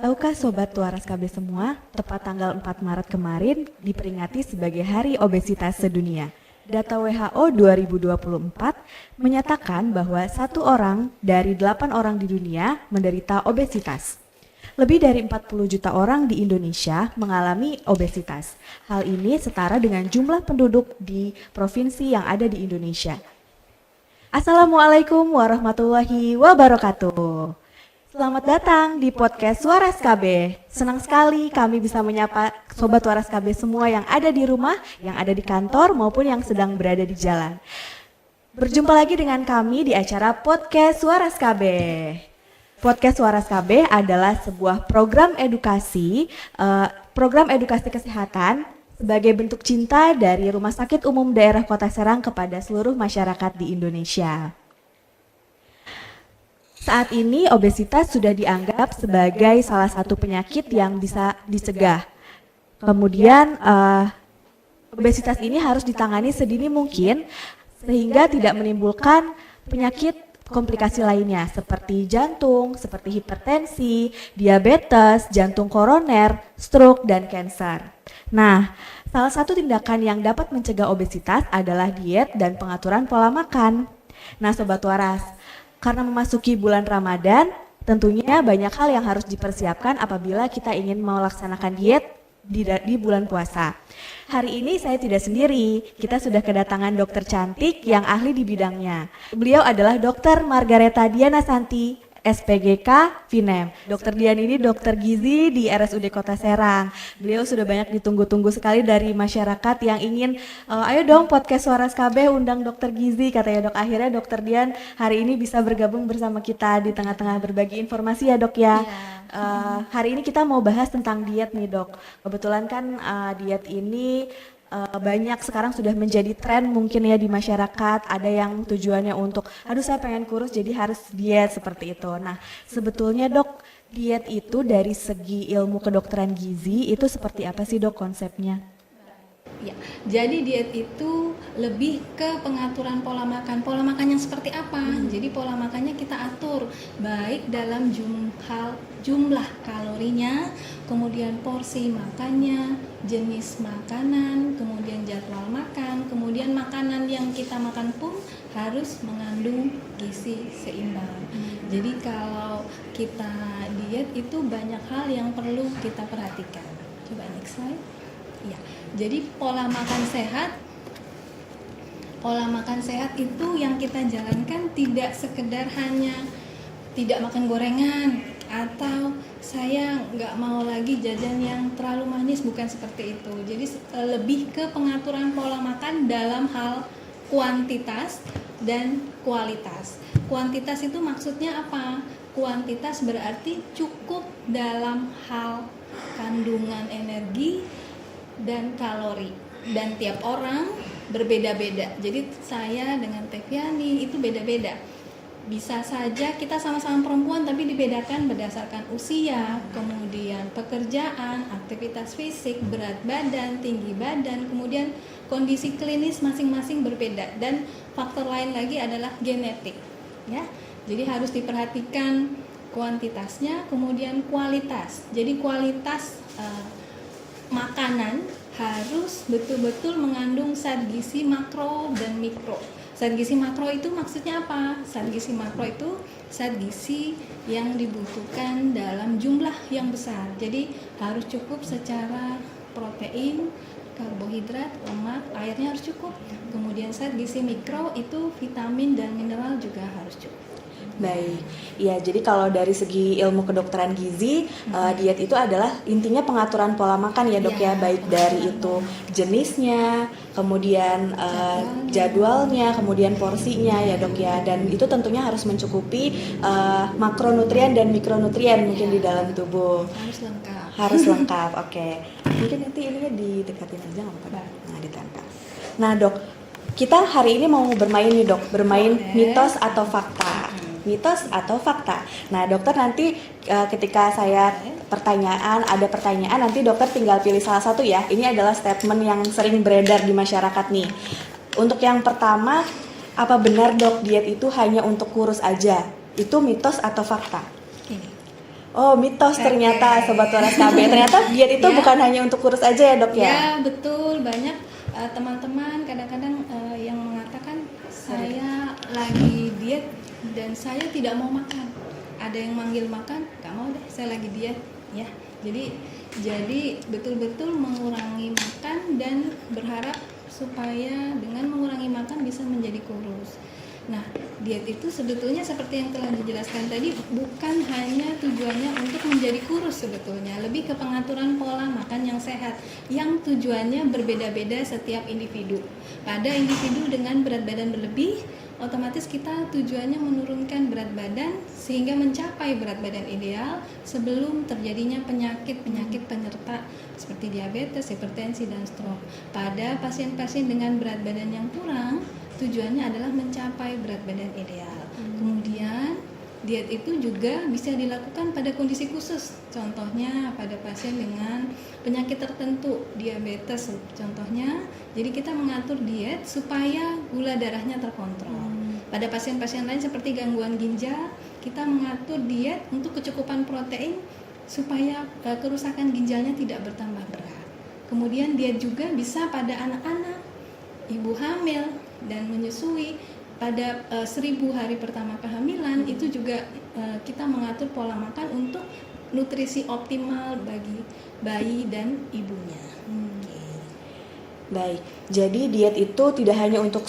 Tahukah Sobat Waras KB semua, tepat tanggal 4 Maret kemarin diperingati sebagai Hari Obesitas Sedunia. Data WHO 2024 menyatakan bahwa 1 orang dari 8 orang di dunia menderita obesitas. Lebih dari 40 juta orang di Indonesia mengalami obesitas. Hal ini setara dengan jumlah penduduk di provinsi yang ada di Indonesia. Assalamualaikum warahmatullahi wabarakatuh. Selamat datang di podcast Waras KB. Senang sekali kami bisa menyapa Sobat Waras KB semua yang ada di rumah, yang ada di kantor maupun yang sedang berada di jalan. Berjumpa lagi dengan kami di acara podcast Waras KB. Podcast Waras KB adalah sebuah program edukasi kesehatan sebagai bentuk cinta dari Rumah Sakit Umum Daerah Kota Serang kepada seluruh masyarakat di Indonesia. Saat ini obesitas sudah dianggap sebagai salah satu penyakit yang bisa dicegah. Kemudian obesitas ini harus ditangani sedini mungkin sehingga tidak menimbulkan penyakit komplikasi lainnya seperti jantung, seperti hipertensi, diabetes, jantung koroner, stroke, dan kanker. Nah, salah satu tindakan yang dapat mencegah obesitas adalah diet dan pengaturan pola makan. Nah, Sobat Waras, karena memasuki bulan Ramadan, tentunya banyak hal yang harus dipersiapkan apabila kita ingin melaksanakan diet di bulan puasa. Hari ini saya tidak sendiri, kita sudah kedatangan dokter cantik yang ahli di bidangnya. Beliau adalah Dr. Margareta Diana Santi, SPGK Vinem. Dr. Dian ini dokter gizi di RSUD Kota Serang. Beliau sudah banyak ditunggu-tunggu sekali dari masyarakat yang ingin, ayo dong podcast Waras KB undang dokter gizi, katanya dok. Akhirnya dokter Dian hari ini bisa bergabung bersama kita di tengah-tengah berbagi informasi ya dok ya. Hari ini kita mau bahas tentang diet nih dok. Kebetulan kan diet ini banyak sekarang sudah menjadi tren mungkin ya di masyarakat. Ada yang tujuannya untuk, aduh saya pengen kurus jadi harus diet seperti itu. Nah sebetulnya dok, diet itu dari segi ilmu kedokteran gizi itu seperti apa sih dok konsepnya? Ya, jadi diet itu lebih ke pengaturan pola makan. Pola makan yang seperti apa? Jadi pola makannya kita atur baik dalam jumlah kalorinya, kemudian porsi makannya, jenis makanan, kemudian jadwal makan, kemudian makanan yang kita makan pun harus mengandung gizi seimbang. Jadi kalau kita diet itu banyak hal yang perlu kita perhatikan. Coba next slide. Ya, jadi pola makan sehat itu yang kita jalankan tidak sekedar hanya tidak makan gorengan atau saya nggak mau lagi jajan yang terlalu manis, bukan seperti itu. Jadi lebih ke pengaturan pola makan dalam hal kuantitas dan kualitas. Kuantitas itu maksudnya apa? Kuantitas berarti cukup dalam hal kandungan energi dan kalori, dan tiap orang berbeda-beda. Jadi saya dengan Teviani itu beda-beda. Bisa saja kita sama-sama perempuan tapi dibedakan berdasarkan usia, kemudian pekerjaan, aktivitas fisik, berat badan, tinggi badan, kemudian kondisi klinis masing-masing berbeda, dan faktor lain lagi adalah genetik ya. Jadi harus diperhatikan kuantitasnya, kemudian kualitas. Jadi kualitas makanan harus betul-betul mengandung zat gizi makro dan mikro. Zat gizi makro itu maksudnya apa? Zat gizi makro itu zat gizi yang dibutuhkan dalam jumlah yang besar. Jadi harus cukup secara protein, karbohidrat, lemak, airnya harus cukup. Kemudian zat gizi mikro itu vitamin dan mineral juga harus cukup. Baik, ya jadi kalau dari segi ilmu kedokteran gizi, diet itu adalah intinya pengaturan pola makan ya dok ya, baik dari itu jenisnya, kemudian jadwalnya, kemudian porsinya ya dok ya, dan itu tentunya harus mencukupi makronutrien dan mikronutrien mungkin di dalam tubuh. Harus lengkap, oke. Mungkin nanti ininya didekatin aja nggak apa-apa, ditempel. Nah dok, kita hari ini mau bermain nih dok, bermain mitos atau fakta. Mitos atau fakta. Nah dokter nanti ketika saya ada pertanyaan nanti dokter tinggal pilih salah satu ya. Ini adalah statement yang sering beredar di masyarakat nih. Untuk yang pertama, apa benar dok diet itu hanya untuk kurus aja? Itu mitos atau fakta? Oh, mitos ternyata Oke. Sobat Waras KB. Ternyata diet itu Ya. bukan hanya untuk kurus aja ya, Dok ya? Ya, betul. Banyak teman-teman kadang-kadang yang mengatakan saya lagi diet dan saya tidak mau makan. Ada yang manggil makan, nggak mau deh, saya lagi diet, ya. Jadi betul-betul mengurangi makan dan berharap supaya dengan mengurangi makan bisa menjadi kurus. Nah, diet itu sebetulnya seperti yang telah dijelaskan tadi, bukan hanya tujuannya untuk menjadi kurus sebetulnya, lebih ke pengaturan pola makan yang sehat, yang tujuannya berbeda-beda setiap individu. Pada individu dengan berat badan berlebih, otomatis kita tujuannya menurunkan berat badan sehingga mencapai berat badan ideal sebelum terjadinya penyakit-penyakit penyerta seperti diabetes, hipertensi, dan stroke. Pada pasien-pasien dengan berat badan yang kurang, tujuannya adalah mencapai berat badan ideal. Kemudian diet itu juga bisa dilakukan pada kondisi khusus, contohnya pada pasien dengan penyakit tertentu, diabetes contohnya. Jadi kita mengatur diet supaya gula darahnya terkontrol. Pada pasien-pasien lain seperti gangguan ginjal, kita mengatur diet untuk kecukupan protein supaya kerusakan ginjalnya tidak bertambah berat. Kemudian diet juga bisa pada anak-anak, ibu hamil dan menyusui. Pada 1000 hari pertama kehamilan itu juga kita mengatur pola makan untuk nutrisi optimal bagi bayi dan ibunya. Baik, jadi diet itu tidak hanya untuk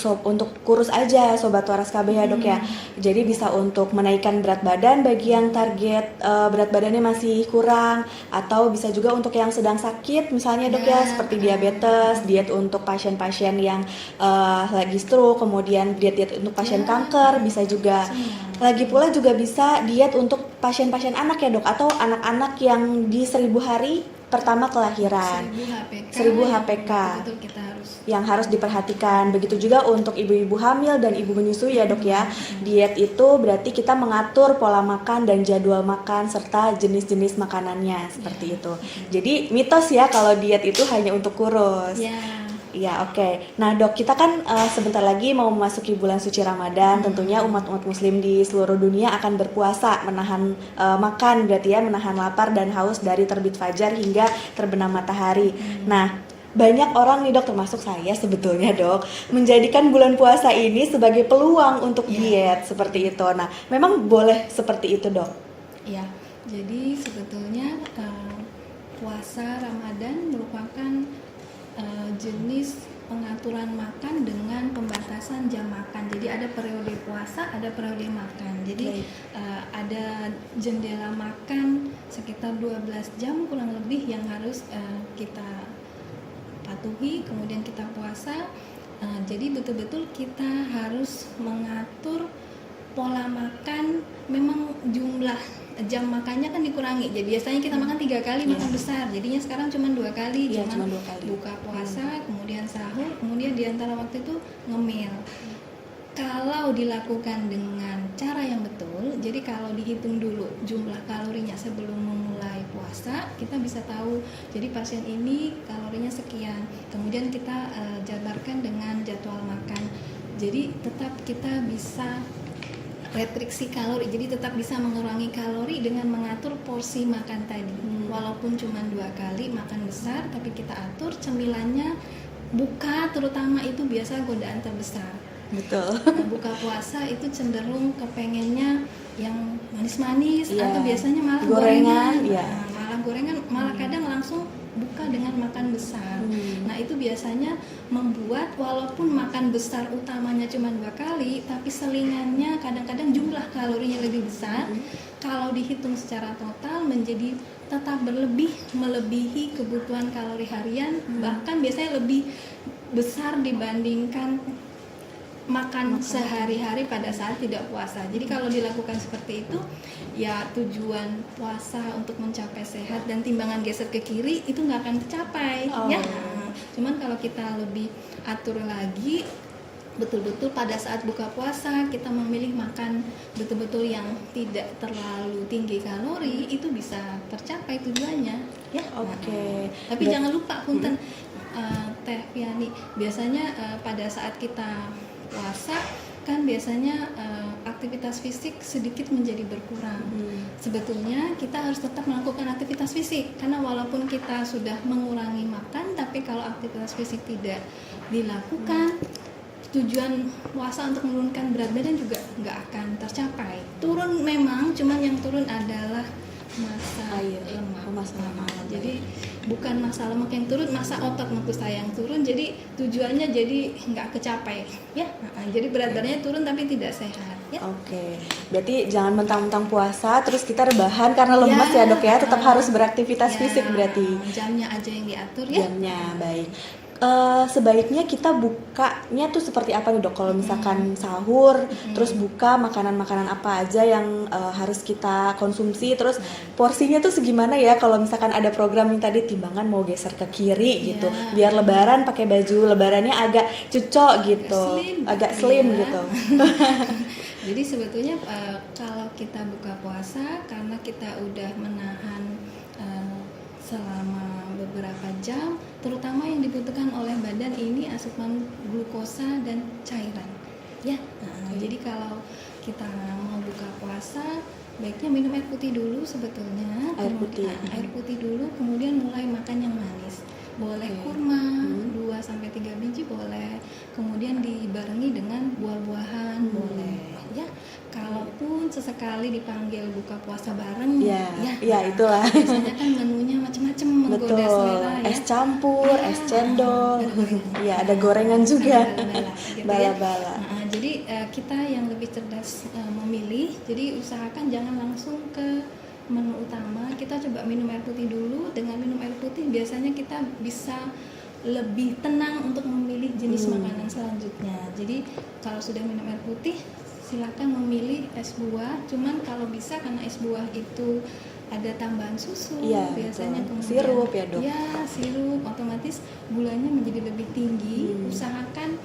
kurus aja Sobat Waras KB ya, Dok ya. Jadi bisa untuk menaikkan berat badan bagi yang target berat badannya masih kurang, atau bisa juga untuk yang sedang sakit misalnya, Dok ya, seperti diabetes, diet untuk pasien-pasien yang lagi stroke, kemudian diet untuk pasien kanker bisa juga. Lagi pula juga bisa diet untuk pasien-pasien anak ya, Dok, atau anak-anak yang di 1000 hari pertama kelahiran. 1000 HPK. Betul, kita yang harus diperhatikan. Begitu juga untuk ibu-ibu hamil dan ibu menyusui ya, Dok ya. Diet itu berarti kita mengatur pola makan dan jadwal makan serta jenis-jenis makanannya seperti itu. Jadi mitos ya kalau diet itu hanya untuk kurus. Iya, oke. Nah, Dok, kita kan sebentar lagi mau memasuki bulan suci Ramadan. Tentunya umat-umat muslim di seluruh dunia akan berpuasa, menahan makan berarti ya, menahan lapar dan haus dari terbit fajar hingga terbenam matahari. Nah, banyak orang nih, Dok, termasuk saya sebetulnya, Dok, menjadikan bulan puasa ini sebagai peluang untuk diet seperti itu. Nah, memang boleh seperti itu, Dok? Iya. Jadi sebetulnya puasa Ramadan merupakan jenis pengaturan makan dengan pembatasan jam makan. Jadi ada periode puasa, ada periode makan. Jadi ada jendela makan sekitar 12 jam kurang lebih yang harus kita patuhi. Kemudian kita puasa. Jadi betul-betul kita harus mengatur pola makan. Memang jumlah jam makannya kan dikurangi. Jadi biasanya kita makan 3 kali makan besar. Jadinya sekarang cuma 2 kali, cuma 2 kali. Buka puasa, kemudian sahur, kemudian di antara waktu itu ngemil. Kalau dilakukan dengan cara yang betul, jadi kalau dihitung dulu jumlah kalorinya sebelum memulai puasa, kita bisa tahu. Jadi pasien ini kalorinya sekian. Kemudian kita jabarkan dengan jadwal makan. Jadi tetap kita bisa restriksi kalori, jadi tetap bisa mengurangi kalori dengan mengatur porsi makan tadi. Walaupun cuma 2 kali makan besar, tapi kita atur cemilannya. Buka terutama itu biasa godaan terbesar. Betul. Buka puasa itu cenderung kepengennya yang manis-manis, atau biasanya malah gorengan. Malah gorengan, malah kadang langsung buka dengan makan besar. Nah, itu biasanya membuat walaupun makan besar utamanya cuma 2 kali, tapi selingannya kadang-kadang jumlah kalorinya lebih besar. Kalau dihitung secara total menjadi tetap melebihi kebutuhan kalori harian, bahkan biasanya lebih besar dibandingkan makan sehari-hari pada saat tidak puasa. Jadi kalau dilakukan seperti itu, ya tujuan puasa untuk mencapai sehat dan timbangan geser ke kiri itu nggak akan tercapai. Ya. Cuman kalau kita lebih atur lagi, betul-betul pada saat buka puasa kita memilih makan betul-betul yang tidak terlalu tinggi kalori, itu bisa tercapai tujuannya. Ya. Oke. Tapi jangan lupa punten, Teh Piani, biasanya pada saat kita puasa kan biasanya aktivitas fisik sedikit menjadi berkurang. Sebetulnya kita harus tetap melakukan aktivitas fisik, karena walaupun kita sudah mengurangi makan, tapi kalau aktivitas fisik tidak dilakukan, tujuan puasa untuk menurunkan berat badan juga nggak akan tercapai. Turun memang, cuman yang turun adalah massa lemak. Massa lemak. Jadi bukan massa lemak yang turun, massa otot maksud saya yang turun. Jadi tujuannya jadi nggak kecapai, ya. Jadi berat badannya turun tapi tidak sehat, ya. Oke, berarti jangan mentang-mentang puasa terus kita rebahan karena lemas ya dok ya, tetap harus beraktivitas fisik berarti. Jamnya aja yang diatur ya. Jamnya baik. Sebaiknya kita bukanya tuh seperti apa nih dok? Kalau misalkan sahur, terus buka makanan-makanan apa aja yang harus kita konsumsi, terus porsinya tuh segimana ya? Kalau misalkan ada program yang tadi timbangan mau geser ke kiri gitu, biar lebaran pakai baju lebarannya agak cucok gitu, agak slim gitu. Jadi sebetulnya kalau kita buka puasa karena kita udah menahan selama beberapa jam, terutama yang dibutuhkan oleh badan ini asupan glukosa dan cairan, ya. Jadi kalau kita mau buka puasa, baiknya minum air putih dulu sebetulnya. Air putih. Air putih dulu, kemudian mulai makan yang manis. Boleh kurma 2-3 biji boleh, kemudian dibarengi dengan buah-buahan boleh, ya. Kalaupun sesekali dipanggil buka puasa bareng, ya itulah. Biasanya kan menunya macam-macam, menggoda selera ya. Es campur, es cendol, ya ada gorengan juga, bala-bala. Jadi kita yang lebih cerdas memilih, jadi usahakan jangan langsung ke menu utama. Kita coba minum air putih dulu. Dengan minum air putih biasanya kita bisa lebih tenang untuk memilih jenis makanan selanjutnya. Jadi kalau sudah minum air putih, silakan memilih es buah. Cuman kalau bisa karena es buah itu ada tambahan susu, biasanya kemudian sirup ya dok? Ya, sirup, otomatis gulanya menjadi lebih tinggi. Usahakan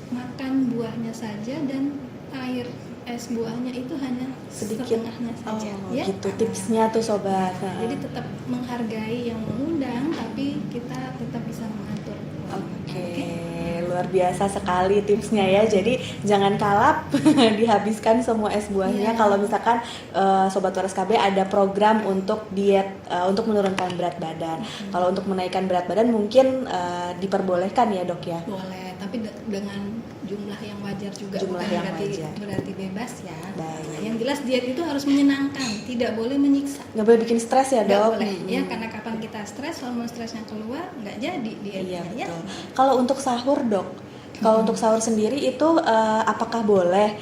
makan buahnya saja dan air es buahnya itu hanya sedikit, setengahnya saja. Ya? Gitu tipsnya tuh sobat. Jadi tetap menghargai yang mengundang, tapi kita tetap bisa mengatur. Oke, luar biasa sekali tipsnya ya. Jadi jangan kalap dihabiskan semua es buahnya. Kalau misalkan sobat Waras KB ada program untuk diet untuk menurunkan berat badan. Kalau untuk menaikkan berat badan mungkin diperbolehkan ya dok ya. Boleh, tapi dengan jumlah yang wajar juga. Jumlah bukan yang berarti bebas ya. Baik. Yang jelas diet itu harus menyenangkan, tidak boleh menyiksa. Nggak boleh bikin stres ya Nggak dok. boleh, ya, karena kapan kita stres, hormon stresnya keluar, nggak jadi dietnya. Iya betul. Kalau untuk sahur dok, kalau untuk sahur sendiri itu apakah boleh?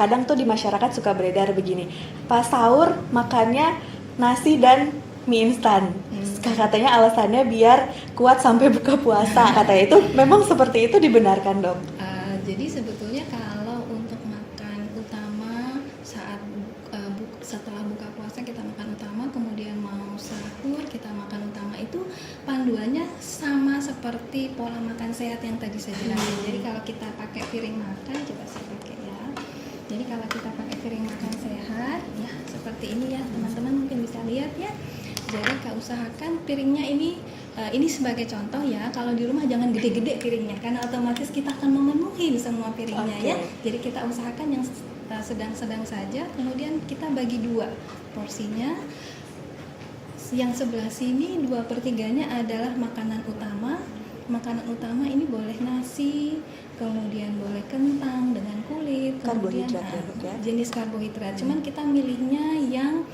Kadang tuh di masyarakat suka beredar begini, pas sahur makannya nasi dan mie instan. Katanya alasannya biar kuat sampai buka puasa. Katanya itu memang seperti itu dibenarkan dok? Jadi sebetulnya kalau untuk makan utama saat setelah buka puasa kita makan utama, kemudian mau sahur kita makan utama, itu panduannya sama seperti pola makan sehat yang tadi saya jelaskan. Jadi kalau kita pakai piring makan, coba saya pakai ya. Jadi kalau kita pakai piring makan sehat, ya seperti ini ya teman-teman mungkin bisa lihat ya. Jadi kita usahakan piringnya ini sebagai contoh ya. Kalau di rumah jangan gede-gede piringnya, karena otomatis kita akan memenuhi semua piringnya ya. Jadi kita usahakan yang sedang-sedang saja. Kemudian kita bagi 2 porsinya. Yang sebelah sini 2/3-nya adalah makanan utama. Makanan utama ini boleh nasi, kemudian boleh kentang dengan kulit, kemudian jenis karbohidrat. Cuman kita milihnya yang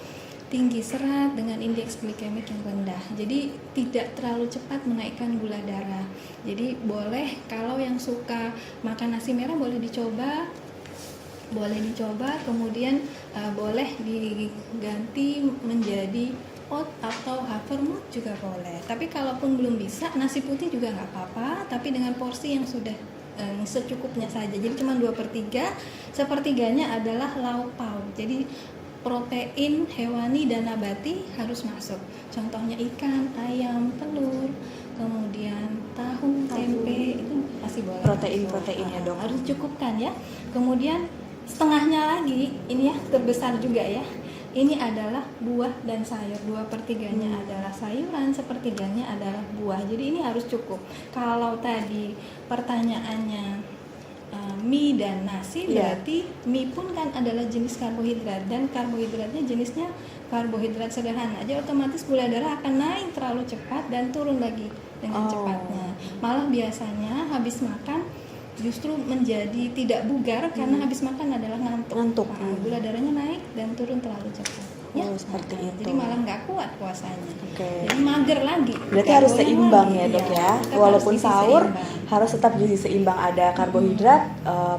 tinggi serat dengan indeks glikemik yang rendah. Jadi tidak terlalu cepat menaikkan gula darah. Jadi boleh kalau yang suka makan nasi merah boleh dicoba. Kemudian boleh diganti menjadi oat atau havermut juga boleh. Tapi kalaupun belum bisa, nasi putih juga nggak apa-apa, tapi dengan porsi yang sudah secukupnya saja. Jadi cuma 2/3, sepertiganya adalah lauk pauk. Jadi protein hewani dan nabati harus masuk. Contohnya ikan, ayam, telur, kemudian tahu, tempe, itu pasti boleh. Protein ya dok. Harus cukupkan ya. Kemudian setengahnya lagi, ini ya terbesar juga ya. Ini adalah buah dan sayur. 2/3-nya adalah sayuran, 1/3-nya adalah buah. Jadi ini harus cukup. Kalau tadi pertanyaannya mie dan nasi, Iya. berarti mie pun kan adalah jenis karbohidrat, dan karbohidratnya jenisnya karbohidrat sederhana, jadi otomatis gula darah akan naik terlalu cepat dan turun lagi dengan cepatnya. Malah biasanya habis makan justru menjadi tidak bugar karena habis makan adalah ngantuk. Nah, gula darahnya naik dan turun terlalu cepat. Oh, seperti itu. Jadi malah nggak kuat puasanya. Oke. Jadi mager lagi. Berarti Nggak harus goyang seimbang lagi. ya dok Iya, ya. tetap Walaupun harus gizi sahur seimbang. harus tetap gizi seimbang, ada karbohidrat,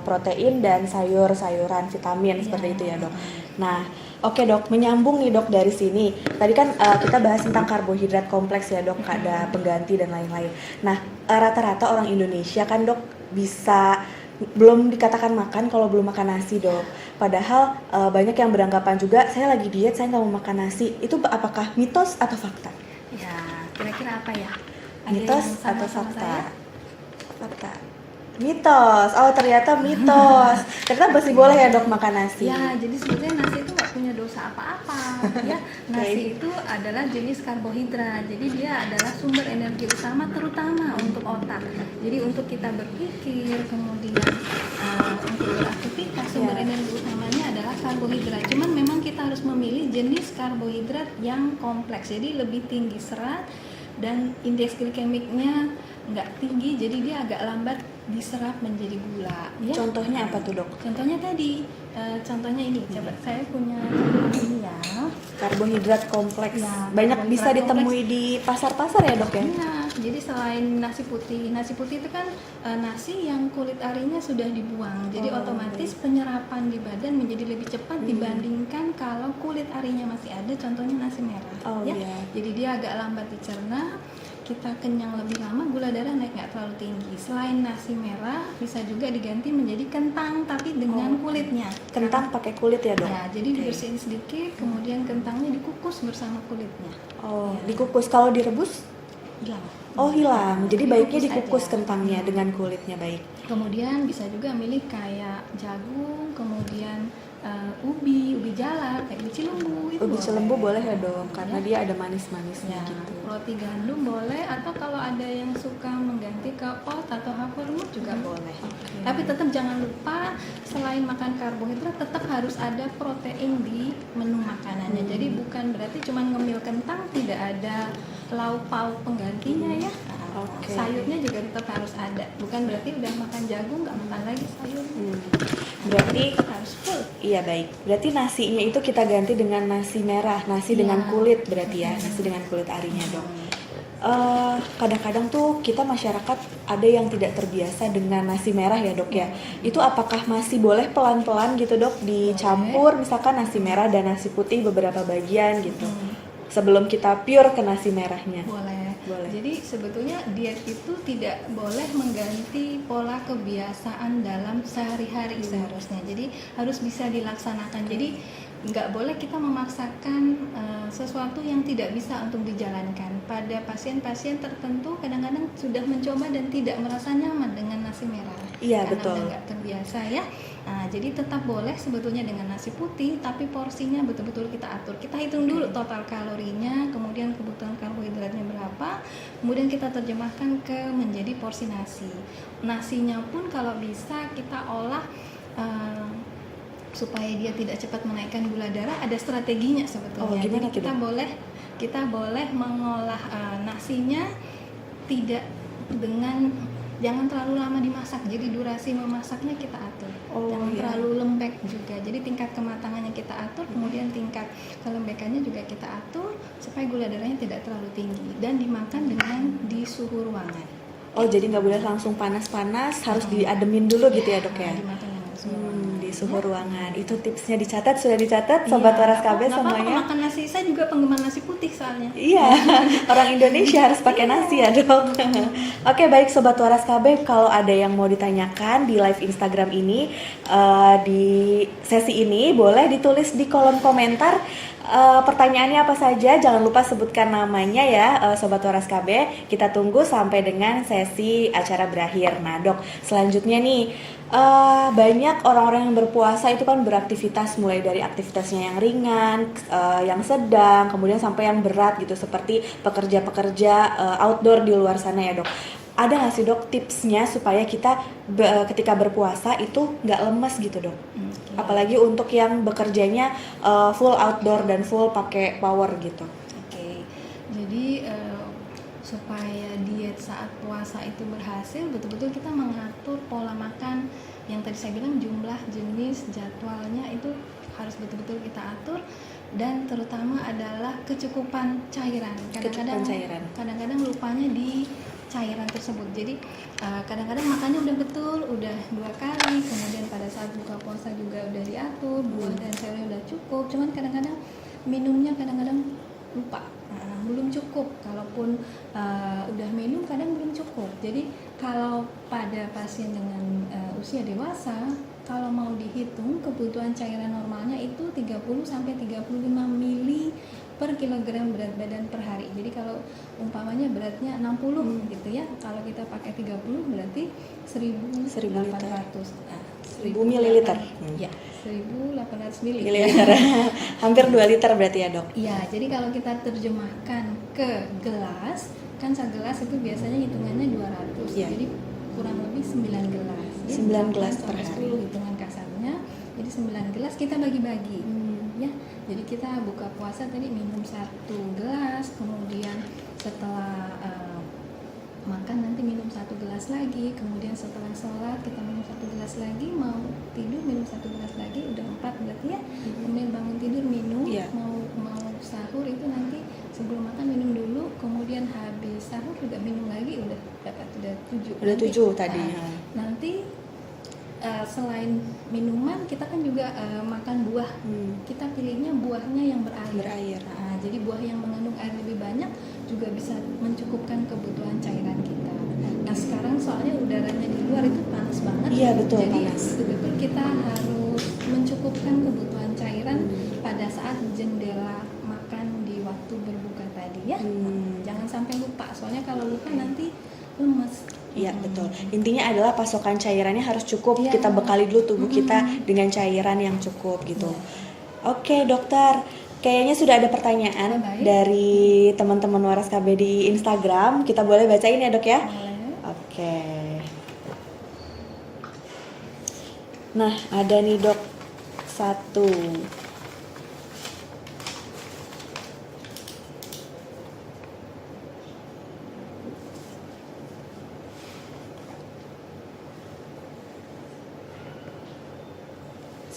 protein dan sayur-sayuran, vitamin seperti itu ya dok. Nah, oke dok, menyambung nih dok dari sini. Tadi kan kita bahas tentang karbohidrat kompleks ya dok, ada pengganti dan lain-lain. Nah, rata-rata orang Indonesia kan dok bisa belum dikatakan makan kalau belum makan nasi dok. Padahal banyak yang beranggapan juga saya lagi diet, saya nggak mau makan nasi. Itu apakah mitos atau fakta? Ya, kira-kira apa ya? Ada Mitos yang sama atau sama fakta? saya? Fakta. Mitos. Oh ternyata mitos. Ternyata masih boleh ya dok makan nasi. Ya, jadi sebetulnya nasi itu nggak punya dosa apa-apa. Ya, nasi itu adalah jenis karbohidrat. Jadi dia adalah sumber energi utama terutama untuk otak. Jadi untuk kita berpikir, kemudian untuk beraktivitas, sumber energi utamanya adalah karbohidrat. Cuman memang kita harus memilih jenis karbohidrat yang kompleks. Jadi lebih tinggi serat dan indeks glikemiknya nggak tinggi, jadi dia agak lambat diserap menjadi gula. Ya. Contohnya apa tuh dok? Contohnya tadi, contohnya ini, coba saya punya ini ya. Karbohidrat kompleks. Ya, Banyak bisa karbohidrat ditemui di pasar-pasar ya dok ya? Iya, jadi selain nasi putih itu kan nasi yang kulit arinya sudah dibuang, jadi otomatis penyerapan di badan menjadi lebih cepat dibandingkan kalau kulit arinya masih ada, contohnya nasi merah. Oh, ya. iya. Jadi dia agak lambat dicerna, kita kenyang lebih lama, gula darah naik nggak terlalu tinggi. Selain nasi merah, bisa juga diganti menjadi kentang tapi dengan kulitnya. Kentang pakai kulit ya dok? Ya, jadi dibersihin sedikit, kemudian kentangnya dikukus bersama kulitnya. Oh, dikukus. Kalau direbus? Hilang. Oh hilang. Jadi baiknya dikukus Dikukus aja. kentangnya dengan kulitnya baik. Kemudian bisa juga milih kayak jagung, kemudian ubi jala, kayak ubi cilembu itu Ubi boleh. cilembu boleh ya dok, karena dia ada manis-manisnya Ya, gitu. roti gandum boleh, atau kalau ada yang suka mengganti ke oat atau havermut juga boleh. Tapi tetap jangan lupa selain makan karbohidrat tetap harus ada protein di menu makanannya. Jadi bukan berarti cuma ngemil kentang tidak ada lauk pauk penggantinya ya. Oke. Sayurnya juga tetap harus ada. Bukan berarti udah makan jagung nggak makan lagi sayur. Berarti Harus full. iya baik. Berarti nasinya itu kita ganti dengan nasi merah, nasi Iya. dengan kulit berarti ya, nasi dengan kulit arinya dok. Kadang-kadang tuh kita masyarakat ada yang tidak terbiasa dengan nasi merah ya dok ya. Itu apakah masih boleh pelan-pelan gitu dok dicampur misalkan nasi merah dan nasi putih beberapa bagian gitu. Sebelum kita pure ke nasi merahnya. Boleh. Boleh. Jadi sebetulnya diet itu tidak boleh mengganti pola kebiasaan dalam sehari-hari seharusnya. Jadi harus bisa dilaksanakan. Jadi nggak boleh kita memaksakan sesuatu yang tidak bisa untuk dijalankan. Pada pasien-pasien tertentu kadang-kadang sudah mencoba dan tidak merasa nyaman dengan nasi merah. Iya, Karena betul. udah nggak terbiasa ya. Nah, jadi tetap boleh sebetulnya dengan nasi putih, tapi porsinya betul-betul kita atur. Kita hitung dulu total kalorinya, kemudian kebutuhan karbohidratnya berapa, kemudian kita terjemahkan ke menjadi porsi nasi. Nasinya pun kalau bisa kita olah supaya dia tidak cepat menaikkan gula darah, ada strateginya sebetulnya. Oh, gimana Jadi tuh, kita boleh mengolah nasinya tidak dengan jangan terlalu lama dimasak, jadi durasi memasaknya kita atur. Oh, Jangan iya. terlalu lembek juga, jadi tingkat kematangannya kita atur, kemudian tingkat kelembekannya juga kita atur supaya gula darahnya tidak terlalu tinggi dan dimakan dengan di suhu ruangan. Oh jadi nggak boleh langsung panas-panas, harus diademin dulu gitu ya dok ya? Dimakan dengan suhu ruangan. Di suhu ruangan. Itu tipsnya dicatat, sudah dicatat Sobat Iya, Waras KB nggak apa-apa semuanya? makan nasi, saya juga penggemar nasi putih soalnya. Iya, orang Indonesia harus pakai nasi ya dok. Oke baik Sobat Waras KB, kalau ada yang mau ditanyakan di live Instagram ini, di sesi ini boleh ditulis di kolom komentar. Pertanyaannya apa saja, jangan lupa sebutkan namanya ya Sobat Waras KB. Kita tunggu sampai dengan sesi acara berakhir. Nah dok, selanjutnya nih banyak orang-orang yang berpuasa itu kan beraktivitas mulai dari aktivitasnya yang ringan, yang sedang, kemudian sampai yang berat gitu seperti pekerja-pekerja outdoor di luar sana ya dok. ada nggak sih dok tipsnya supaya kita ketika berpuasa itu nggak lemes gitu dok? Oke. Apalagi untuk yang bekerjanya full outdoor dan full pakai power gitu. Oke, jadi supaya diet saat puasa itu berhasil, betul-betul kita mengatur pola makan yang tadi saya bilang, jumlah, jenis, jadwalnya itu harus betul-betul kita atur, dan terutama adalah kecukupan cairan. Kecukupan cairan. Kadang-kadang lupanya di cairan tersebut. Jadi kadang-kadang makannya udah betul, udah 2 kali, kemudian pada saat buka puasa juga udah diatur, buah dan sayurnya udah cukup, cuman kadang-kadang minumnya kadang-kadang lupa. Belum cukup, kalaupun udah minum kadang belum cukup. Jadi kalau pada pasien dengan usia dewasa, kalau mau dihitung kebutuhan cairan normalnya itu 30 sampai 35 mili per kilogram berat badan per hari. Jadi kalau umpamanya beratnya 60 gitu ya, kalau kita pakai 30 berarti 1.800. 1000 mililiter. Ya, 1.800 mili. Mililiter. Hampir 2 liter berarti ya dok? Iya, jadi kalau kita terjemahkan ke gelas, kan segelas itu biasanya hitungannya 200. Iya. Jadi kurang lebih 9 gelas. 9 gelas per sampai hari. 10 hitungan kasarnya. Jadi 9 gelas kita bagi-bagi. Ya. Jadi kita buka puasa tadi minum 1 gelas, kemudian setelah makan nanti minum 1 gelas lagi, kemudian setelah sholat kita minum 1 gelas lagi, mau tidur minum 1 gelas lagi, udah 4 berarti ya. Kemudian bangun tidur minum, Iya. mau sahur itu nanti sebelum makan minum dulu, kemudian habis sahur juga minum lagi, udah dapat, udah 7. Udah 7 tadi. Nanti selain minuman kita kan juga makan buah. Kita pilihnya buahnya yang berair. Berair. Nah, jadi buah yang mengandung air lebih banyak juga bisa mencukupkan kebutuhan cairan kita. Nah sekarang soalnya udaranya di luar itu panas banget. Iya, betul, Jadi panas. betul-betul kita harus mencukupkan kebutuhan cairan pada saat jendela makan di waktu berbuka tadi ya. Jangan sampai lupa. Soalnya kalau lupa nanti lemes. Iya betul. Intinya adalah pasokan cairannya harus cukup. Iya. Kita bekali dulu tubuh kita dengan cairan yang cukup gitu. Oke dokter, kayaknya sudah ada pertanyaan Baik. dari teman-teman Waras KB di Instagram. Kita boleh bacain ya dok ya? Boleh. Oke. Nah ada nih dok, 1.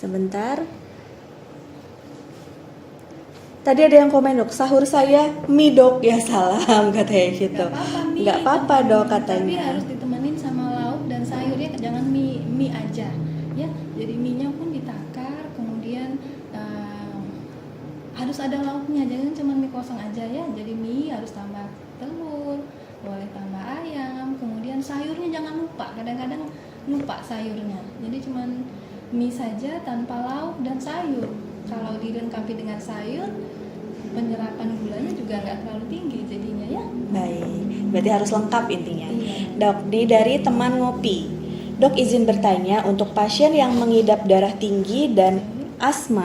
Sebentar. Tadi ada yang komen dok, sahur saya mie dok, ya salam katanya gitu. Nggak apa-apa dok Tapi katanya. harus ditemenin sama lauk dan sayurnya, jangan mie aja ya. Jadi mie-nya pun ditakar, kemudian harus ada lauknya, jangan cuma mie kosong aja ya. Jadi mie harus tambah telur, boleh tambah ayam, kemudian sayurnya jangan lupa. Kadang-kadang lupa sayurnya, jadi cuma mie saja tanpa lauk dan sayur. Kalau dilengkapi dengan sayur, penyerapan gulanya juga nggak terlalu tinggi jadinya ya. Baik, berarti harus lengkap intinya. Iya. Dok, ini dari teman ngopi. Dok izin bertanya, untuk pasien yang mengidap darah tinggi dan asam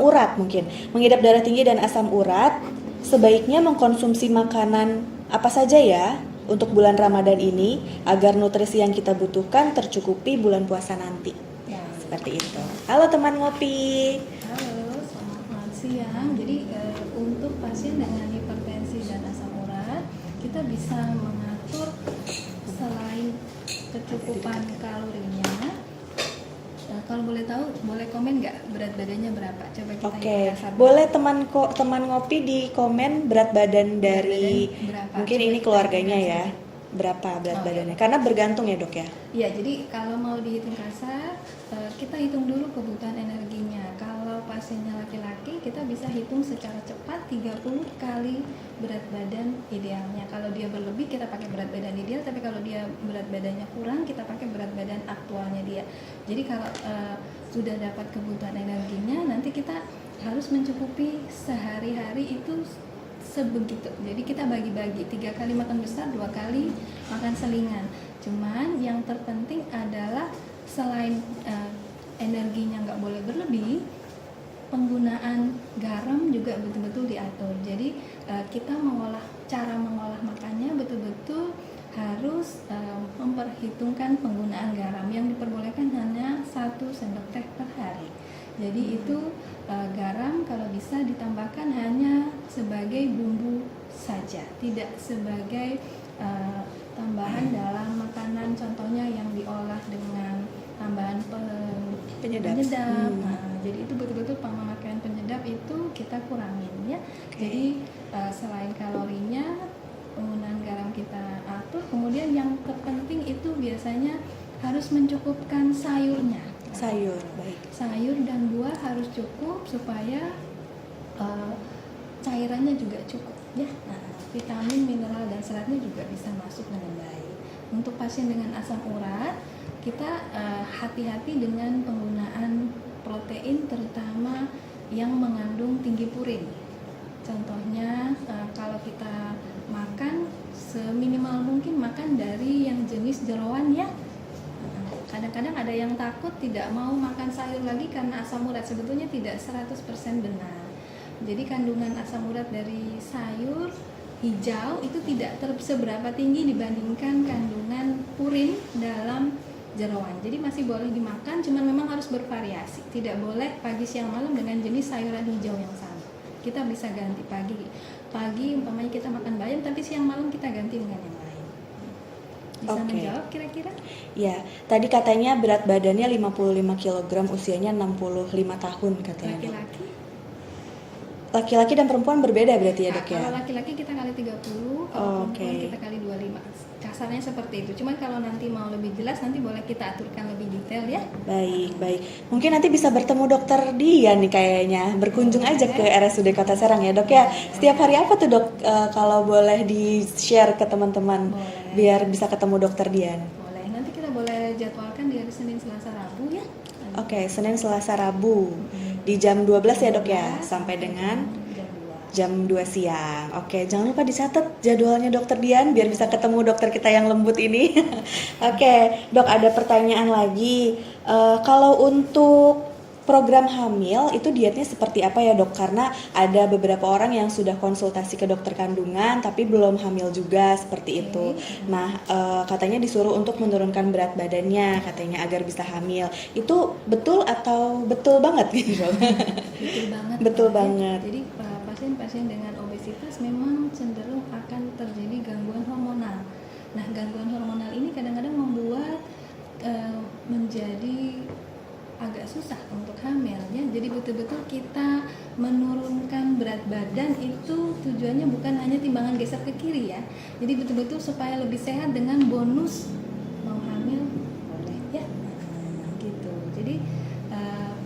urat mungkin, mengidap darah tinggi dan asam urat, sebaiknya mengkonsumsi makanan apa saja ya untuk bulan Ramadan ini agar nutrisi yang kita butuhkan tercukupi bulan puasa nanti. Ya. Seperti itu. Halo teman ngopi. Halo, selamat siang. Jadi untuk pasien dengan hipertensi dan asam urat, kita bisa mengatur selain kecukupan kalorinya. Kalau boleh tahu, boleh komen nggak berat badannya berapa? Coba kita Oke, hitung kasar. boleh teman ngopi di komen berat badan dari badan berapa? mungkin Coba ini kita keluarganya hitung ya. kasar. Berapa berat Oke. badannya? Karena bergantung ya dok ya. Iya, jadi kalau mau dihitung kasar, kita hitung dulu kebutuhan energinya. Kalau pasiennya laki-laki, kita bisa hitung secara cepat 30 kali berat badan idealnya. Kalau dia berlebih, kita pakai berat badan ideal, tapi kalau dia berat badannya kurang, kita pakai berat badan aktualnya dia. Jadi kalau sudah dapat kebutuhan energinya, nanti kita harus mencukupi sehari-hari itu sebegitu. Jadi kita bagi-bagi 3 kali makan besar, 2 kali makan selingan. Cuman yang terpenting adalah selain energinya nggak boleh berlebih, penggunaan garam juga betul-betul diatur. Jadi kita mengolah cara mengolah makannya betul-betul harus memperhitungkan penggunaan garam yang diperbolehkan hanya 1 sendok teh per hari. Jadi itu garam kalau bisa ditambahkan hanya sebagai bumbu saja, tidak sebagai tambahan dalam makanan, contohnya yang diolah dengan tambahan Penyedap. Nah, jadi itu betul-betul pemakaian penyedap itu kita kurangin ya. Jadi selain kalorinya, penggunaan garam kita atur. Kemudian yang terpenting itu biasanya harus mencukupkan sayurnya. Sayur, baik. Sayur dan buah harus cukup supaya cairannya juga cukup ya. Nah, vitamin, mineral dan seratnya juga bisa masuk dengan baik. Untuk pasien dengan asam urat, kita hati-hati dengan penggunaan protein terutama yang mengandung tinggi purin. Contohnya kalau kita makan seminimal mungkin makan dari yang jenis jeroan ya. Kadang-kadang ada yang takut tidak mau makan sayur lagi karena asam urat, sebetulnya tidak 100% benar. Jadi kandungan asam urat dari sayur hijau itu tidak seberapa tinggi dibandingkan kandungan purin dalam jeroan. Jadi masih boleh dimakan, cuman memang harus bervariasi. Tidak boleh pagi, siang, malam dengan jenis sayuran hijau yang sama. Kita bisa ganti pagi umpamanya kita makan bayam, tapi siang malam kita ganti dengan yang lain. Bisa menjawab kira-kira? Ya, tadi katanya berat badannya 55 kg, usianya 65 tahun katanya. Laki-laki? Laki-laki dan perempuan berbeda berarti ya, Dok ya? Kalau laki-laki kita kali 30, kalau perempuan kita kali 25. Kasarnya seperti itu. Cuman kalau nanti mau lebih jelas, nanti boleh kita aturkan lebih detail ya. Baik, baik. Mungkin nanti bisa bertemu Dokter Dian nih kayaknya. Berkunjung aja ke RSUD Kota Serang ya, Dok ya. Setiap hari apa tuh, Dok? Kalau boleh di-share ke teman-teman biar bisa ketemu Dokter Dian. Boleh. Nanti kita boleh jadwalkan di hari Senin, Selasa, Rabu ya. Oke, Senin, Selasa, Rabu. Di jam 12 ya, Dok ya, sampai dengan jam 2 siang. Oke, jangan lupa dicatat jadwalnya Dokter Dian biar bisa ketemu dokter kita yang lembut ini. Oke, Dok, ada pertanyaan lagi. Kalau untuk program hamil itu dietnya seperti apa ya, Dok? Karena ada beberapa orang yang sudah konsultasi ke dokter kandungan tapi belum hamil juga seperti itu. Nah, katanya disuruh untuk menurunkan berat badannya katanya agar bisa hamil. Itu betul atau betul banget gitu, Dok? Betul banget. Betul banget. Jadi pasien-pasien dengan obesitas memang cenderung akan terjadi gangguan hormonal. Nah, gangguan hormonal ini kadang-kadang membuat menjadi agak susah untuk hamil ya. Jadi betul-betul kita menurunkan berat badan itu tujuannya bukan hanya timbangan geser ke kiri ya. Jadi betul-betul supaya lebih sehat dengan bonus mau hamil boleh ya. Gitu. Jadi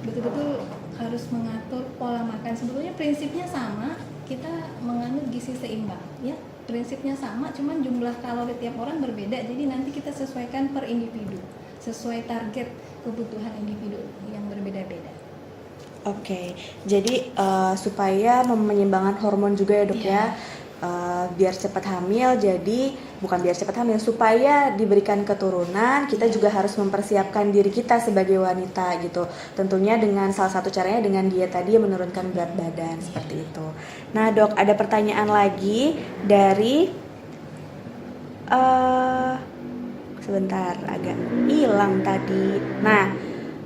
betul-betul harus mengatur pola makan. Sebetulnya prinsipnya sama, kita menganut gizi seimbang ya. Prinsipnya sama, cuman jumlah kalori tiap orang berbeda. Jadi nanti kita sesuaikan per individu, sesuai target kebutuhan individu yang berbeda-beda. Oke, jadi supaya menyeimbangkan hormon juga ya, Dok ya. Biar cepat hamil, jadi bukan biar cepat hamil, supaya diberikan keturunan, kita juga harus mempersiapkan diri kita sebagai wanita gitu. Tentunya dengan salah satu caranya dengan diet tadi yang menurunkan berat badan seperti itu. Nah, Dok, ada pertanyaan lagi dari sebentar, agak hilang tadi. Nah,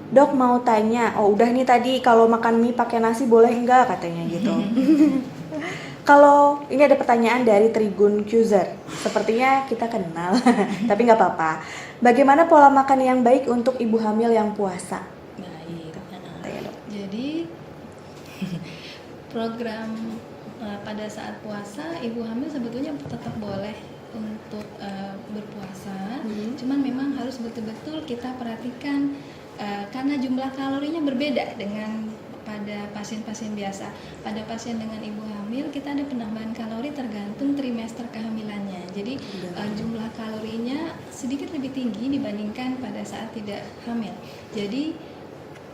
Dok mau tanya, udah nih tadi kalau makan mie pakai nasi boleh enggak katanya gitu. Kalau ini ada pertanyaan dari Trigun Cuser, sepertinya kita kenal, tapi nggak apa-apa. Bagaimana pola makan yang baik untuk ibu hamil yang puasa? Baik. Jadi program pada saat puasa ibu hamil sebetulnya tetap boleh untuk berpuasa, cuman memang harus betul-betul kita perhatikan karena jumlah kalorinya berbeda dengan pada pasien-pasien biasa. Pada pasien dengan ibu hamil kita ada penambahan kalori tergantung trimester kehamilannya. Jadi jumlah kalorinya sedikit lebih tinggi dibandingkan pada saat tidak hamil. Jadi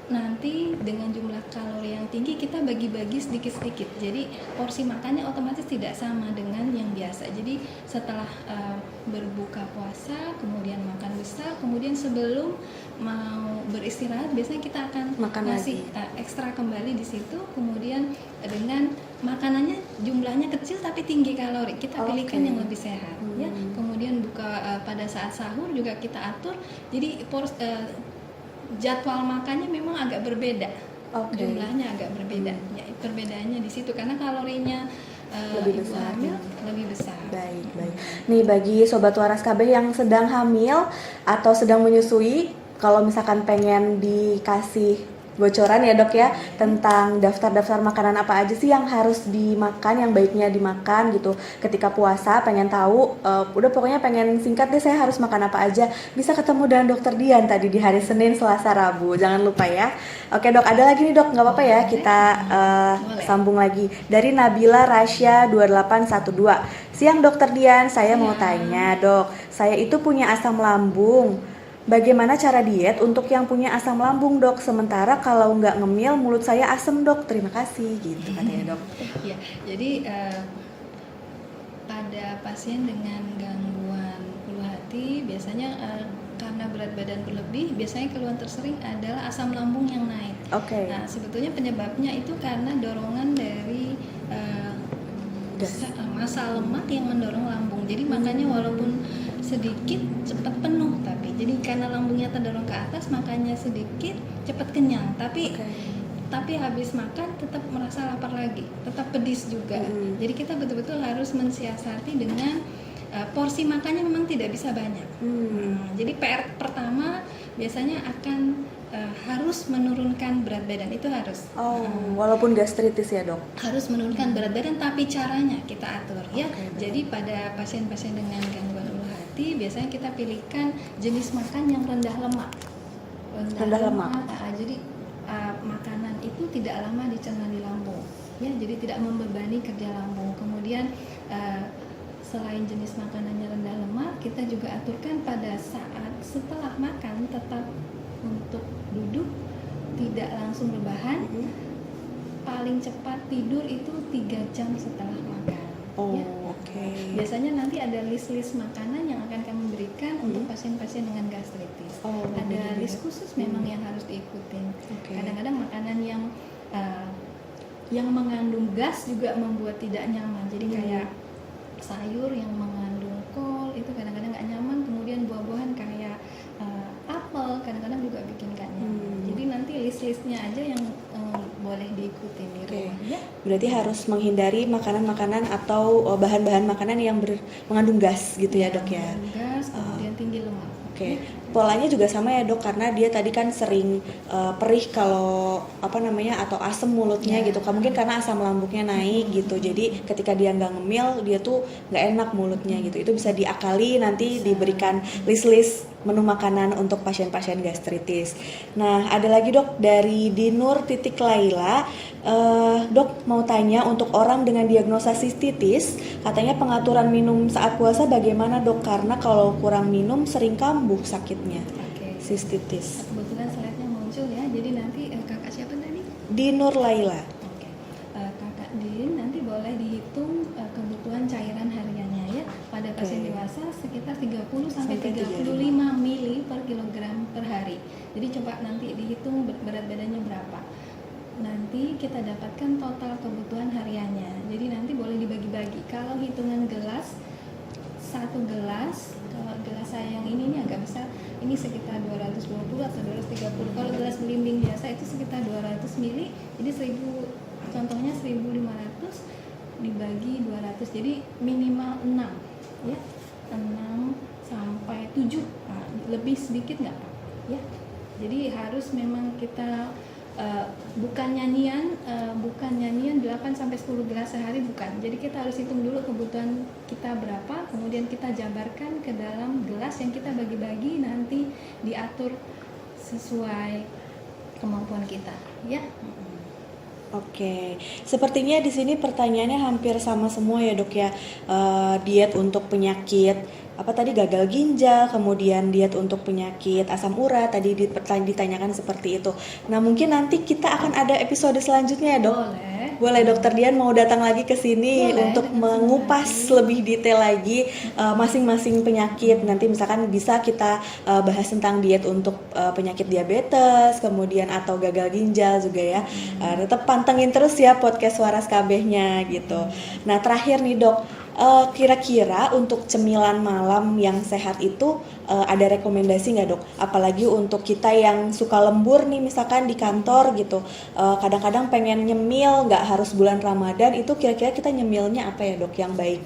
nanti dengan jumlah kalori yang tinggi kita bagi-bagi sedikit-sedikit. Jadi porsi makannya otomatis tidak sama dengan yang biasa. Jadi setelah berbuka puasa, kemudian makan besar, kemudian sebelum mau beristirahat istirahat biasanya kita akan Makan ngasih ekstra kembali di situ, kemudian dengan makanannya jumlahnya kecil tapi tinggi kalori, kita pilihkan yang lebih sehat ya. Kemudian buka pada saat sahur juga kita atur, jadi jadwal makannya memang agak berbeda, jumlahnya agak berbeda ya, perbedaannya di situ karena kalorinya lebih ibu besar. hamil lebih besar. Baik. Nih bagi sobat Waras KB yang sedang hamil atau sedang menyusui, kalau misalkan pengen dikasih bocoran ya dok ya tentang daftar-daftar makanan apa aja sih yang harus dimakan, yang baiknya dimakan gitu ketika puasa, pengen tahu, udah pokoknya pengen singkat deh saya harus makan apa aja, bisa ketemu dengan dokter Dian tadi di hari Senin, Selasa, Rabu, jangan lupa ya. Oke dok, ada lagi nih dok, nggak apa-apa ya kita sambung lagi dari Nabila Rasya 2812. Siang dokter Dian, saya mau tanya dok, saya itu punya asam lambung. Bagaimana cara diet untuk yang punya asam lambung dok? Sementara kalau nggak ngemil mulut saya asem dok. Terima kasih gitu katanya dok. Ya, jadi pada pasien dengan gangguan ulu hati biasanya karena berat badan berlebih, biasanya keluhan tersering adalah asam lambung yang naik. Oke. Nah, sebetulnya penyebabnya itu karena dorongan dari massa lemak yang mendorong lambung. Jadi makanya walaupun sedikit cepat penuh, tapi jadi karena lambungnya terdorong ke atas makanya sedikit cepat kenyang, tapi habis makan tetap merasa lapar lagi, tetap pedis juga. Jadi kita betul-betul harus mensiasati dengan porsi makannya memang tidak bisa banyak. Jadi PR pertama biasanya akan harus menurunkan berat badan, itu harus. Walaupun gastritis ya dok? Harus menurunkan berat badan, tapi caranya kita atur ya. Jadi pada pasien-pasien dengan gangguan ulu hati biasanya kita pilihkan jenis makan yang rendah lemak. Rendah lemak. Jadi makanan itu tidak lama dicerna di lambung ya, jadi tidak membebani kerja lambung. Kemudian selain jenis makanannya rendah lemak, kita juga aturkan pada saat setelah makan tetap untuk duduk, tidak langsung rebahan. Paling cepat tidur itu 3 jam setelah makan. Biasanya nanti ada list-list makanan yang akan kami berikan untuk pasien-pasien dengan gastritis. Ada list khusus memang yang harus diikutin. Kadang-kadang makanan yang mengandung gas juga membuat tidak nyaman. Jadi kayak sayur yang mengandung kol itu kadang-kadang nggak nyaman. Kemudian buah-buahan kayak apel kadang-kadang juga bikin nggak nyaman. Jadi nanti list-listnya aja yang boleh diikuti di rumah ya. Berarti harus menghindari makanan-makanan atau bahan-bahan makanan yang mengandung gas gitu ya dok ya. Mengandung gas, kemudian tinggi lemak. Polanya juga sama ya dok, karena dia tadi kan sering perih kalau atau asam mulutnya gitu. Mungkin karena asam lambungnya naik gitu. Jadi ketika dia nggak ngemil, dia tuh nggak enak mulutnya gitu. Itu bisa diakali, nanti diberikan list-list menu makanan untuk pasien-pasien gastritis. Nah, ada lagi dok dari Dinur Laila. Dok mau tanya untuk orang dengan diagnosa sistitis, katanya pengaturan minum saat puasa bagaimana dok? Karena kalau kurang minum sering kambuh sakitnya. Sistitis. Kebetulan slide-nya muncul ya. Jadi nanti kakak siapa tadi? Dinur Laila. Kakak Din nanti boleh dihitung kebutuhan cairan hariannya ya. Pada pasien dewasa sekitar 30 sampai 35 mili per kilogram per hari. Jadi coba nanti dihitung berat badannya berapa. Nanti kita dapatkan total kebutuhan hariannya. Jadi nanti boleh dibagi-bagi. Kalau hitungan gelas, 1 gelas, kalau gelas saya yang ini agak besar, ini sekitar 220 atau 230. Kalau gelas belimbing biasa itu sekitar 200 mili, jadi 1000, contohnya 1500 dibagi 200, jadi minimal 6 ya, 6 sampai 7. Nah, lebih sedikit nggak ya. Jadi harus memang kita bukan nyanyian 8 sampai 10 gelas sehari, bukan. Jadi kita harus hitung dulu kebutuhan kita berapa, kemudian kita jabarkan ke dalam gelas yang kita bagi-bagi, nanti diatur sesuai kemampuan kita ya. Sepertinya di sini pertanyaannya hampir sama semua ya dok ya. Diet untuk penyakit apa tadi, gagal ginjal, kemudian diet untuk penyakit asam urat tadi ditanyakan seperti itu. Nah, mungkin nanti kita akan ada episode selanjutnya ya, Dok. Boleh Dokter Dian mau datang lagi ke sini untuk mengupas lebih detail lagi masing-masing penyakit. Nanti misalkan bisa kita bahas tentang diet untuk penyakit diabetes, kemudian atau gagal ginjal juga ya. Tetap pantengin terus ya podcast Waras KB-nya gitu. Nah, terakhir nih Dok, kira-kira untuk cemilan malam yang sehat itu ada rekomendasi nggak Dok? Apalagi untuk kita yang suka lembur nih misalkan di kantor gitu, kadang-kadang pengen nyemil nggak harus bulan Ramadan, itu kira-kira kita nyemilnya apa ya Dok yang baik?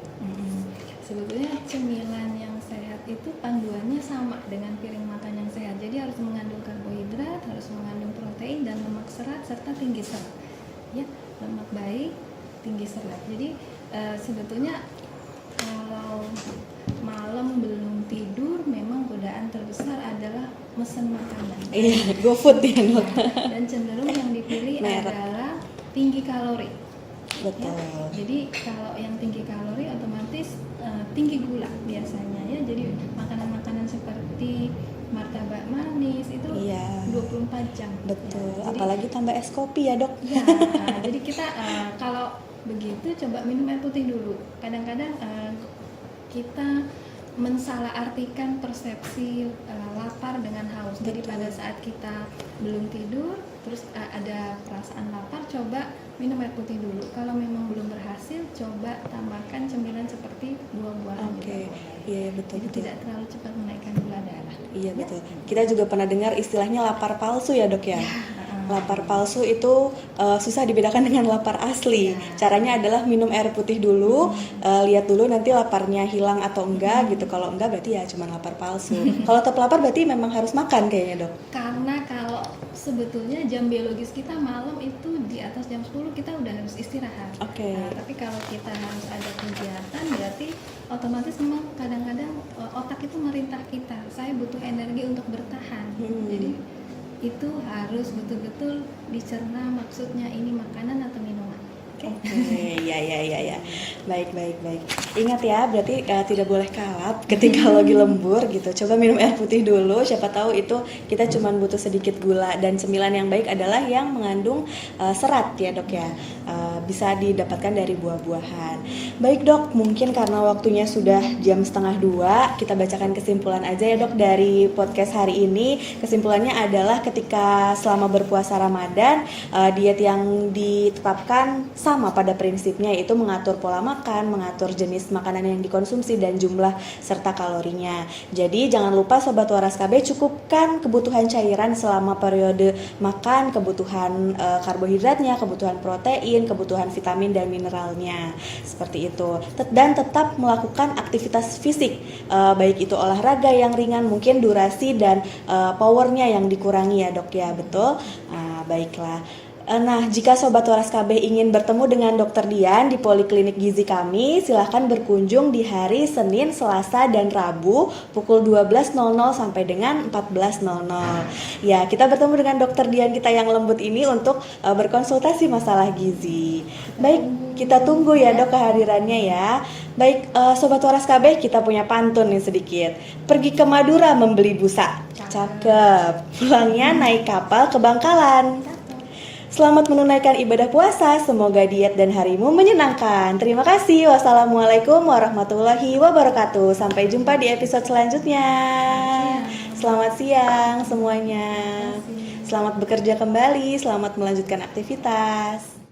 Sebetulnya cemilan yang sehat itu panduannya sama dengan piring makan yang sehat. Jadi harus mengandung karbohidrat, harus mengandung protein dan lemak serat serta tinggi serat. Ya, lemak baik, tinggi serat. Jadi sebetulnya kalau malam belum tidur memang godaan terbesar adalah mesen makanan. Iya, GoFood ya Dok. Dan cenderung yang dipilih Merek. adalah tinggi kalori. Betul. Ya, jadi kalau yang tinggi kalori otomatis tinggi gula biasanya ya. Jadi makanan-makanan seperti martabak manis itu Iya. 24 jam. Betul. Ya, jadi, Apalagi tambah es kopi ya Dok. ya, jadi kita kalau begitu coba minum air putih dulu. Kadang-kadang kita mensalahartikan persepsi lapar dengan haus. Jadi Betul. pada saat kita belum tidur, terus ada perasaan lapar, coba minum air putih dulu. Kalau memang belum berhasil, coba tambahkan cemilan seperti buah-buahan. Oke. juga. Iya betul Jadi betul. tidak terlalu cepat menaikkan gula darah. Iya betul. Kita juga pernah dengar istilahnya lapar palsu ya Dok ya. Lapar palsu itu susah dibedakan dengan lapar asli. Caranya adalah minum air putih dulu, lihat dulu nanti laparnya hilang atau enggak gitu. Kalau enggak berarti ya cuma lapar palsu. Kalau tetap lapar berarti memang harus makan kayaknya Dok. Karena kalau sebetulnya jam biologis kita malam itu di atas jam 10 kita udah harus istirahat. Oke. Nah, tapi kalau kita harus ada kegiatan berarti otomatis memang kadang-kadang otak itu merintah kita. Saya butuh energi untuk bertahan. Jadi itu harus betul-betul dicerna maksudnya ini makanan atau minuman. Oke, ya. Baik. Ingat ya, berarti tidak boleh kalap ketika lagi lembur gitu. Coba minum air putih dulu, siapa tahu itu kita cuma butuh sedikit gula. Dan cemilan yang baik adalah yang mengandung serat ya Dok ya. Bisa didapatkan dari buah-buahan. Baik Dok, mungkin karena waktunya sudah jam 1:30, kita bacakan kesimpulan aja ya Dok dari podcast hari ini. Kesimpulannya adalah ketika selama berpuasa Ramadan, diet yang ditetapkan sama pada prinsipnya, yaitu mengatur pola makan, mengatur jenis makanan yang dikonsumsi dan jumlah serta kalorinya. Jadi jangan lupa Sobat Waras KB, cukupkan kebutuhan cairan selama periode makan, kebutuhan karbohidratnya, kebutuhan protein, kebutuhan vitamin dan mineralnya. Seperti itu. Dan tetap melakukan aktivitas fisik, baik itu olahraga yang ringan, mungkin durasi dan powernya yang dikurangi ya Dok ya, betul? Baiklah. Nah, jika Sobat Waras KB ingin bertemu dengan Dr. Dian di Poliklinik Gizi kami, silahkan berkunjung di hari Senin, Selasa, dan Rabu pukul 12.00 sampai dengan 14.00. Ya, kita bertemu dengan Dr. Dian kita yang lembut ini untuk berkonsultasi masalah gizi. Baik, kita tunggu ya Dok kehadirannya ya. Baik, Sobat Waras KB, kita punya pantun nih sedikit. Pergi ke Madura membeli busa. Cakep. Pulangnya naik kapal ke Bangkalan. Selamat menunaikan ibadah puasa, semoga diet dan harimu menyenangkan. Terima kasih. Wassalamualaikum warahmatullahi wabarakatuh. Sampai jumpa di episode selanjutnya. Selamat siang semuanya. Selamat bekerja kembali, selamat melanjutkan aktivitas.